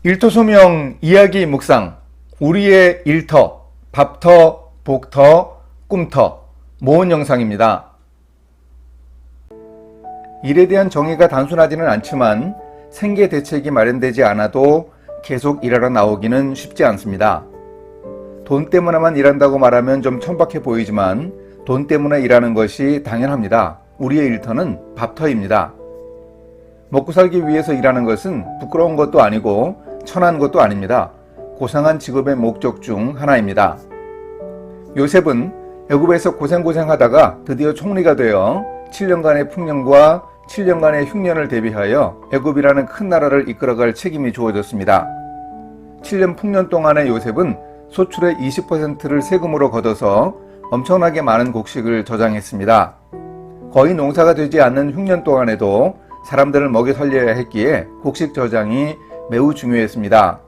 일터소명 이야기 묵상, 우리의 일터, 밥터, 복터, 꿈터, 모은 영상입니다. 일에 대한 정의가 단순하지는 않지만 생계 대책이 마련되지 않아도 계속 일하러 나오기는 쉽지 않습니다. 돈 때문에만 일한다고 말하면 좀 천박해 보이지만 돈 때문에 일하는 것이 당연합니다. 우리의 일터는 밥터입니다. 먹고 살기 위해서 일하는 것은 부끄러운 것도 아니고 천한 것도 아닙니다. 고상한 직업의 목적 중 하나입니다. 요셉은 애굽에서 고생하다가 드디어 총리가 되어 7년간의 풍년과 7년간의 흉년을 대비하여 애굽이라는 큰 나라를 이끌어갈 책임이 주어졌습니다. 7년 풍년 동안의 요셉은 소출의 20%를 세금으로 걷어서 엄청나게 많은 곡식을 저장했습니다. 거의 농사가 되지 않는 흉년 동안에도 사람들을 먹여 살려야 했기에 곡식 저장이 매우 중요했습니다.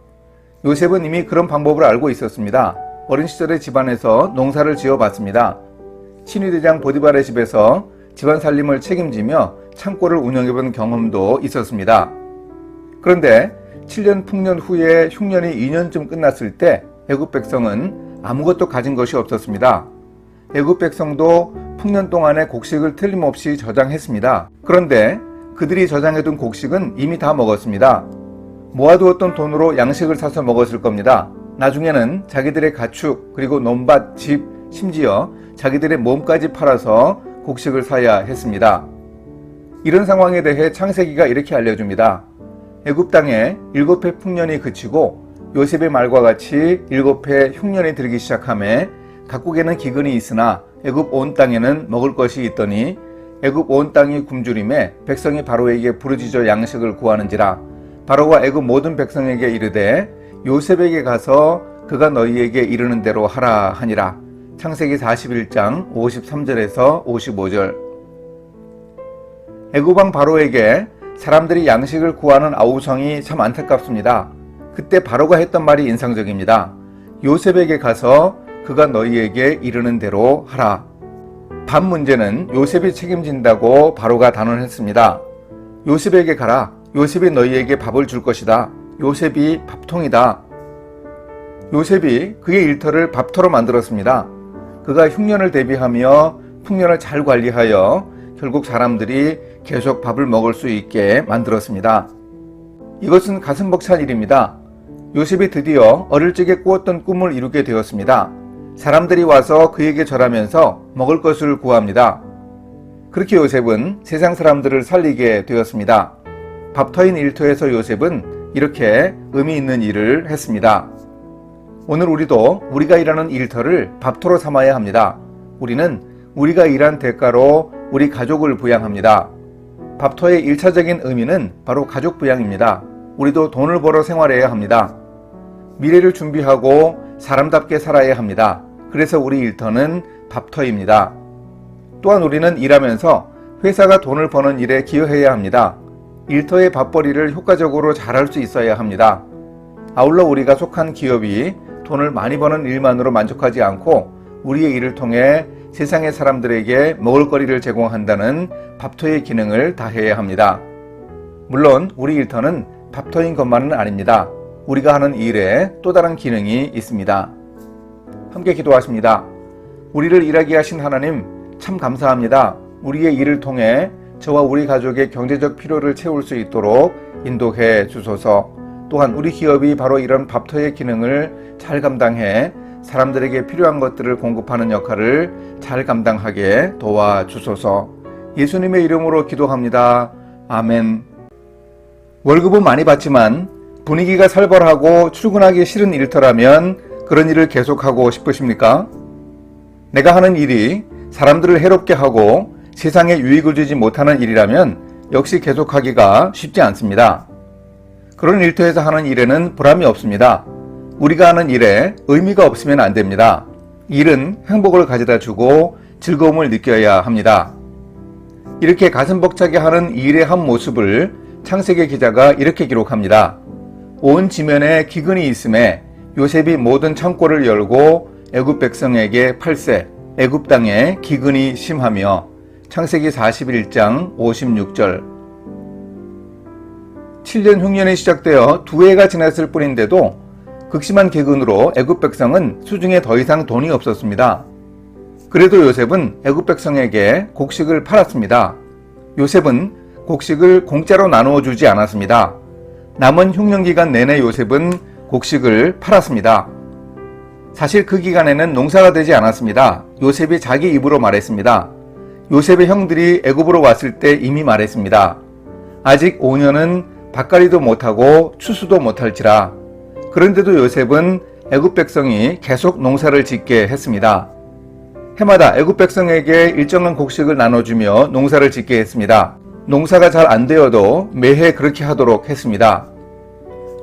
요셉은 이미 그런 방법을 알고 있었습니다. 어린 시절에 집안에서 농사를 지어봤습니다. 친위대장 보디발의 집에서 집안 살림을 책임지며 창고를 운영해본 경험도 있었습니다. 그런데 7년 풍년 후에 흉년이 2년쯤 끝났을 때 애굽 백성은 아무것도 가진 것이 없었습니다. 애굽 백성도 풍년 동안에 곡식을 틀림없이 저장했습니다. 그런데 그들이 저장해둔 곡식은 이미 다 먹었습니다. 모아두었던 돈으로 양식을 사서 먹었을 겁니다. 나중에는 자기들의 가축, 그리고 논밭, 집, 심지어 자기들의 몸까지 팔아서 곡식을 사야 했습니다. 이런 상황에 대해 창세기가 이렇게 알려줍니다. 애굽 땅에 7해 풍년이 그치고 요셉의 말과 같이 7해 흉년이 들기 시작하며 각국에는 기근이 있으나 애굽 온 땅에는 먹을 것이 있더니 애굽 온 땅이 굶주림에 백성이 바로에게 부르짖어 양식을 구하는지라. 바로가 애굽 모든 백성에게 이르되 요셉에게 가서 그가 너희에게 이르는 대로 하라 하니라. 창세기 41장 53절에서 55절. 애굽 왕 바로에게 사람들이 양식을 구하는 아우성이 참 안타깝습니다. 그때 바로가 했던 말이 인상적입니다. 요셉에게 가서 그가 너희에게 이르는 대로 하라. 밥 문제는 요셉이 책임진다고 바로가 단언했습니다. 요셉에게 가라. 요셉이 너희에게 밥을 줄 것이다. 요셉이 밥통이다. 요셉이 그의 일터를 밥터로 만들었습니다. 그가 흉년을 대비하며 풍년을 잘 관리하여 결국 사람들이 계속 밥을 먹을 수 있게 만들었습니다. 이것은 가슴 벅찬 일입니다. 요셉이 드디어 어릴 적에 꾸었던 꿈을 이루게 되었습니다. 사람들이 와서 그에게 절하면서 먹을 것을 구합니다. 그렇게 요셉은 세상 사람들을 살리게 되었습니다. 밥터인 일터에서 요셉은 이렇게 의미 있는 일을 했습니다. 오늘 우리도 우리가 일하는 일터를 밥터로 삼아야 합니다. 우리는 우리가 일한 대가로 우리 가족을 부양합니다. 밥터의 1차적인 의미는 바로 가족 부양입니다. 우리도 돈을 벌어 생활해야 합니다. 미래를 준비하고 사람답게 살아야 합니다. 그래서 우리 일터는 밥터입니다. 또한 우리는 일하면서 회사가 돈을 버는 일에 기여해야 합니다. 일터의 밥벌이를 효과적으로 잘할 수 있어야 합니다. 아울러 우리가 속한 기업이 돈을 많이 버는 일만으로 만족하지 않고 우리의 일을 통해 세상의 사람들에게 먹을거리를 제공한다는 밥터의 기능을 다해야 합니다. 물론 우리 일터는 밥터인 것만은 아닙니다. 우리가 하는 일에 또 다른 기능이 있습니다. 함께 기도하십니다. 우리를 일하게 하신 하나님 참 감사합니다. 우리의 일을 통해 저와 우리 가족의 경제적 필요를 채울 수 있도록 인도해 주소서. 또한 우리 기업이 바로 이런 밥터의 기능을 잘 감당해 사람들에게 필요한 것들을 공급하는 역할을 잘 감당하게 도와주소서. 예수님의 이름으로 기도합니다. 아멘. 월급은 많이 받지만 분위기가 살벌하고 출근하기 싫은 일터라면 그런 일을 계속하고 싶으십니까? 내가 하는 일이 사람들을 해롭게 하고 세상에 유익을 주지 못하는 일이라면 역시 계속하기가 쉽지 않습니다. 그런 일터에서 하는 일에는 보람이 없습니다. 우리가 하는 일에 의미가 없으면 안 됩니다. 일은 행복을 가져다 주고 즐거움을 느껴야 합니다. 이렇게 가슴 벅차게 하는 일의 한 모습을 창세기 기자가 이렇게 기록합니다. 온 지면에 기근이 있음에 요셉이 모든 창고를 열고 애굽 백성에게 팔세, 애굽 땅에 기근이 심하며 창세기 41장 56절. 7년 흉년이 시작되어 2해가 지났을 뿐인데도 극심한 기근으로 애굽 백성은 수중에 더 이상 돈이 없었습니다. 그래도 요셉은 애굽 백성에게 곡식을 팔았습니다. 요셉은 곡식을 공짜로 나누어 주지 않았습니다. 남은 흉년 기간 내내 요셉은 곡식을 팔았습니다. 사실 그 기간에는 농사가 되지 않았습니다. 요셉이 자기 입으로 말했습니다. 요셉의 형들이 애굽으로 왔을 때 이미 말했습니다. 아직 5년은 밭갈이도 못하고 추수도 못할지라. 그런데도 요셉은 애굽 백성이 계속 농사를 짓게 했습니다. 해마다 애굽 백성에게 일정한 곡식을 나눠주며 농사를 짓게 했습니다. 농사가 잘 안 되어도 매해 그렇게 하도록 했습니다.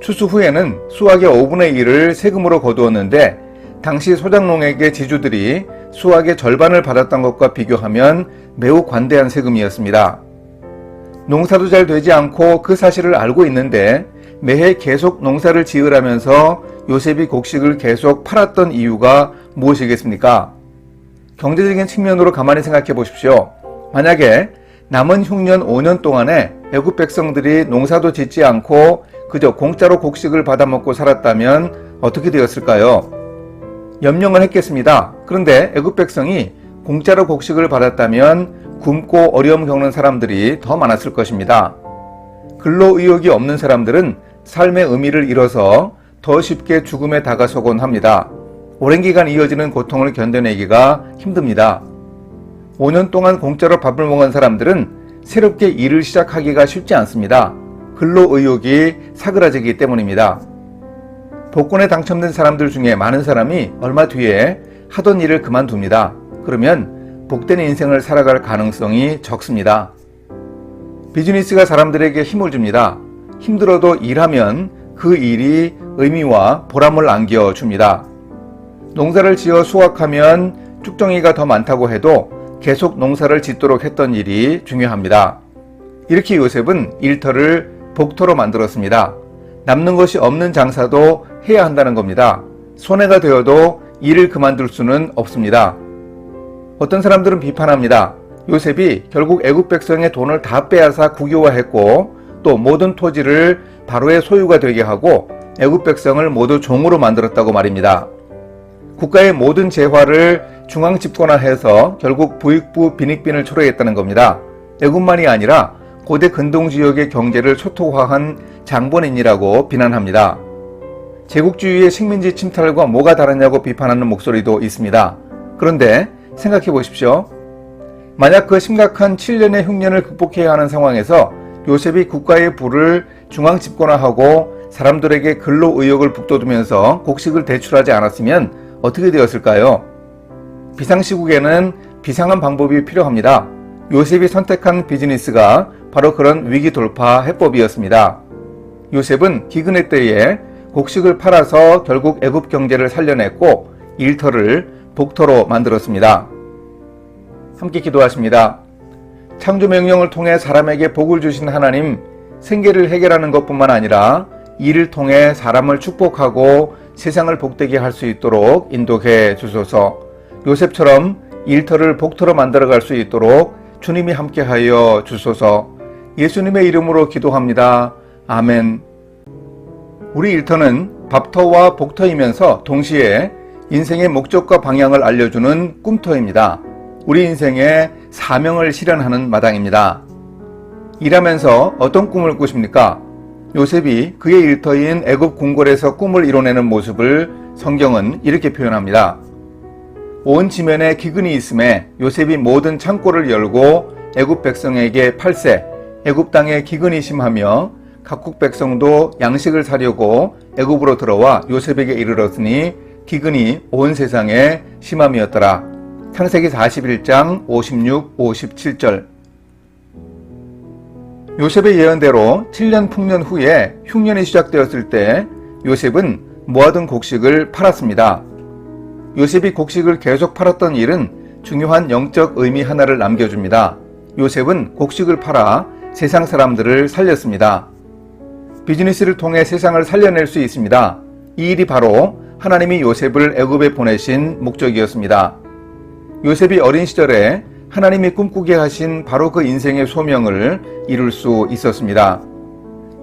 추수 후에는 수확의 5분의 1을 세금으로 거두었는데 당시 소작농에게 지주들이 수확의 절반을 받았던 것과 비교하면 매우 관대한 세금이었습니다. 농사도 잘 되지 않고 그 사실을 알고 있는데 매해 계속 농사를 지으라면서 요셉이 곡식을 계속 팔았던 이유가 무엇이겠습니까? 경제적인 측면으로 가만히 생각해 보십시오. 만약에 남은 흉년 5년 동안에 애굽 백성들이 농사도 짓지 않고 그저 공짜로 곡식을 받아먹고 살았다면 어떻게 되었을까요? 염려는 했겠습니다. 그런데 애굽 백성이 공짜로 곡식을 받았다면 굶고 어려움 겪는 사람들이 더 많았을 것입니다. 근로 의욕이 없는 사람들은 삶의 의미를 잃어서 더 쉽게 죽음에 다가서곤 합니다. 오랜 기간 이어지는 고통을 견뎌내기가 힘듭니다. 5년 동안 공짜로 밥을 먹은 사람들은 새롭게 일을 시작하기가 쉽지 않습니다. 근로 의욕이 사그라지기 때문입니다. 복권에 당첨된 사람들 중에 많은 사람이 얼마 뒤에 하던 일을 그만둡니다. 그러면 복된 인생을 살아갈 가능성이 적습니다. 비즈니스가 사람들에게 힘을 줍니다. 힘들어도 일하면 그 일이 의미와 보람을 안겨줍니다. 농사를 지어 수확하면 쭉정이가 더 많다고 해도 계속 농사를 짓도록 했던 일이 중요합니다. 이렇게 요셉은 일터를 복터로 만들었습니다. 남는 것이 없는 장사도 해야 한다는 겁니다. 손해가 되어도 일을 그만둘 수는 없습니다. 어떤 사람들은 비판합니다. 요셉이 결국 애굽 백성의 돈을 다 빼앗아 국유화했고 또 모든 토지를 바로의 소유가 되게 하고 애굽 백성을 모두 종으로 만들었다고 말입니다. 국가의 모든 재화를 중앙 집권화해서 결국 부익부 빈익빈을 초래했다는 겁니다. 애굽만이 아니라 고대 근동 지역의 경제를 초토화한 장본인이라고 비난합니다. 제국주의의 식민지 침탈과 뭐가 다르냐고 비판하는 목소리도 있습니다. 그런데 생각해 보십시오. 만약 그 심각한 7년의 흉년을 극복해야 하는 상황에서 요셉이 국가의 부를 중앙 집권화하고 사람들에게 근로 의욕을 북돋우면서 곡식을 대출하지 않았으면 어떻게 되었을까요? 비상시국에는 비상한 방법이 필요합니다. 요셉이 선택한 비즈니스가 바로 그런 위기 돌파 해법이었습니다. 요셉은 기근의 때에 곡식을 팔아서 결국 애굽 경제를 살려냈고 일터를 복터로 만들었습니다. 함께 기도하십니다. 창조 명령을 통해 사람에게 복을 주신 하나님, 생계를 해결하는 것뿐만 아니라 이를 통해 사람을 축복하고 세상을 복되게 할 수 있도록 인도해 주소서. 요셉처럼 일터를 복터로 만들어갈 수 있도록 주님이 함께하여 주소서. 예수님의 이름으로 기도합니다. 아멘. 우리 일터는 밥터와 복터이면서 동시에 인생의 목적과 방향을 알려주는 꿈터입니다. 우리 인생의 사명을 실현하는 마당입니다. 일하면서 어떤 꿈을 꾸십니까? 요셉이 그의 일터인 애굽 궁궐에서 꿈을 이뤄내는 모습을 성경은 이렇게 표현합니다. 온 지면에 기근이 있음에 요셉이 모든 창고를 열고 애굽 백성에게 팔세, 애굽 땅에 기근이 심하며 각국 백성도 양식을 사려고 애굽으로 들어와 요셉에게 이르렀으니 기근이 온 세상에 심함이었더라. 창세기 41장 56, 57절. 요셉의 예언대로 7년 풍년 후에 흉년이 시작되었을 때 요셉은 모아둔 곡식을 팔았습니다. 요셉이 곡식을 계속 팔았던 일은 중요한 영적 의미 하나를 남겨줍니다. 요셉은 곡식을 팔아 세상 사람들을 살렸습니다. 비즈니스를 통해 세상을 살려낼 수 있습니다. 이 일이 바로 하나님이 요셉을 애굽에 보내신 목적이었습니다. 요셉이 어린 시절에 하나님이 꿈꾸게 하신 바로 그 인생의 소명을 이룰 수 있었습니다.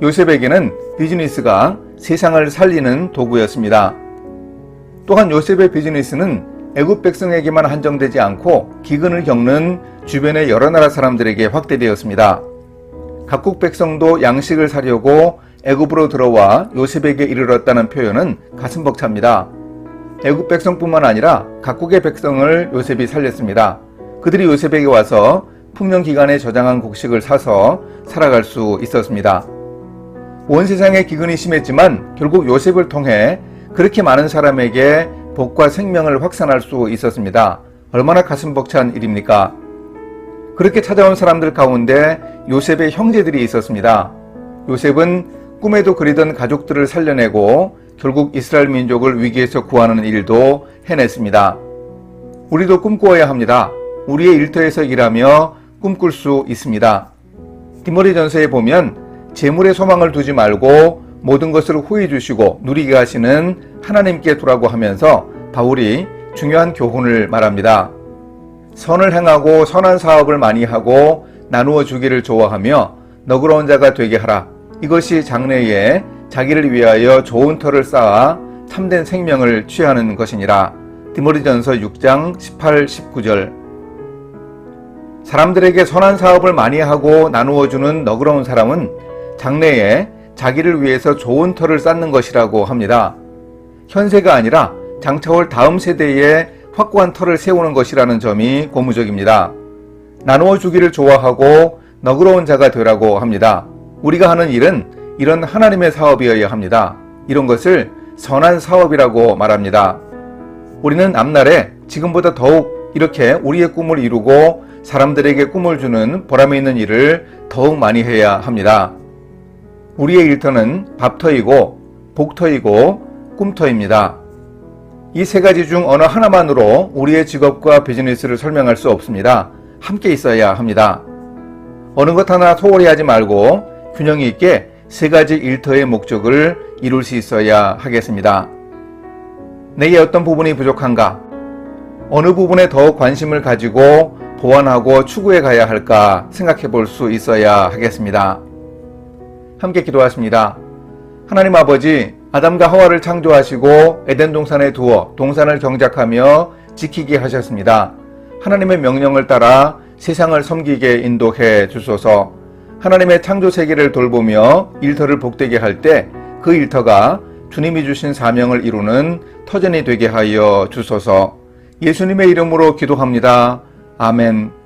요셉에게는 비즈니스가 세상을 살리는 도구였습니다. 또한 요셉의 비즈니스는 애굽 백성에게만 한정되지 않고 기근을 겪는 주변의 여러 나라 사람들에게 확대되었습니다. 각국 백성도 양식을 사려고 애굽으로 들어와 요셉에게 이르렀다는 표현은 가슴 벅찹니다. 애굽 백성뿐만 아니라 각국의 백성을 요셉이 살렸습니다. 그들이 요셉에게 와서 풍년 기간에 저장한 곡식을 사서 살아갈 수 있었습니다. 온 세상에 기근이 심했지만 결국 요셉을 통해 그렇게 많은 사람에게 복과 생명을 확산할 수 있었습니다. 얼마나 가슴 벅찬 일입니까? 그렇게 찾아온 사람들 가운데 요셉의 형제들이 있었습니다. 요셉은 꿈에도 그리던 가족들을 살려내고 결국 이스라엘 민족을 위기에서 구하는 일도 해냈습니다. 우리도 꿈꾸어야 합니다. 우리의 일터에서 일하며 꿈꿀 수 있습니다. 디모데전서에 보면 재물에 소망을 두지 말고 모든 것을 후히 주시고 누리게 하시는 하나님께 두라고 하면서 바울이 중요한 교훈을 말합니다. 선을 행하고 선한 사업을 많이 하고 나누어 주기를 좋아하며 너그러운 자가 되게 하라. 이것이 장래에 자기를 위하여 좋은 터를 쌓아 참된 생명을 취하는 것이니라. 디모데전서 6장 18, 19절. 사람들에게 선한 사업을 많이 하고 나누어 주는 너그러운 사람은 장래에 자기를 위해서 좋은 터를 쌓는 것이라고 합니다. 현세가 아니라 장차올 다음 세대에 확고한 터를 세우는 것이라는 점이 고무적입니다. 나누어 주기를 좋아하고 너그러운 자가 되라고 합니다. 우리가 하는 일은 이런 하나님의 사업이어야 합니다. 이런 것을 선한 사업이라고 말합니다. 우리는 앞날에 지금보다 더욱 이렇게 우리의 꿈을 이루고 사람들에게 꿈을 주는 보람이 있는 일을 더욱 많이 해야 합니다. 우리의 일터는 밥터이고 복터이고 꿈터입니다. 이 세 가지 중 어느 하나만으로 우리의 직업과 비즈니스를 설명할 수 없습니다. 함께 있어야 합니다. 어느 것 하나 소홀히 하지 말고 균형 있게 세 가지 일터의 목적을 이룰 수 있어야 하겠습니다. 내게 어떤 부분이 부족한가? 어느 부분에 더 관심을 가지고 보완하고 추구해 가야 할까 생각해 볼 수 있어야 하겠습니다. 함께 기도하십니다. 하나님 아버지, 아담과 하와를 창조하시고 에덴 동산에 두어 동산을 경작하며 지키게 하셨습니다. 하나님의 명령을 따라 세상을 섬기게 인도해 주소서. 하나님의 창조 세계를 돌보며 일터를 복되게 할 때 그 일터가 주님이 주신 사명을 이루는 터전이 되게 하여 주소서. 예수님의 이름으로 기도합니다. 아멘.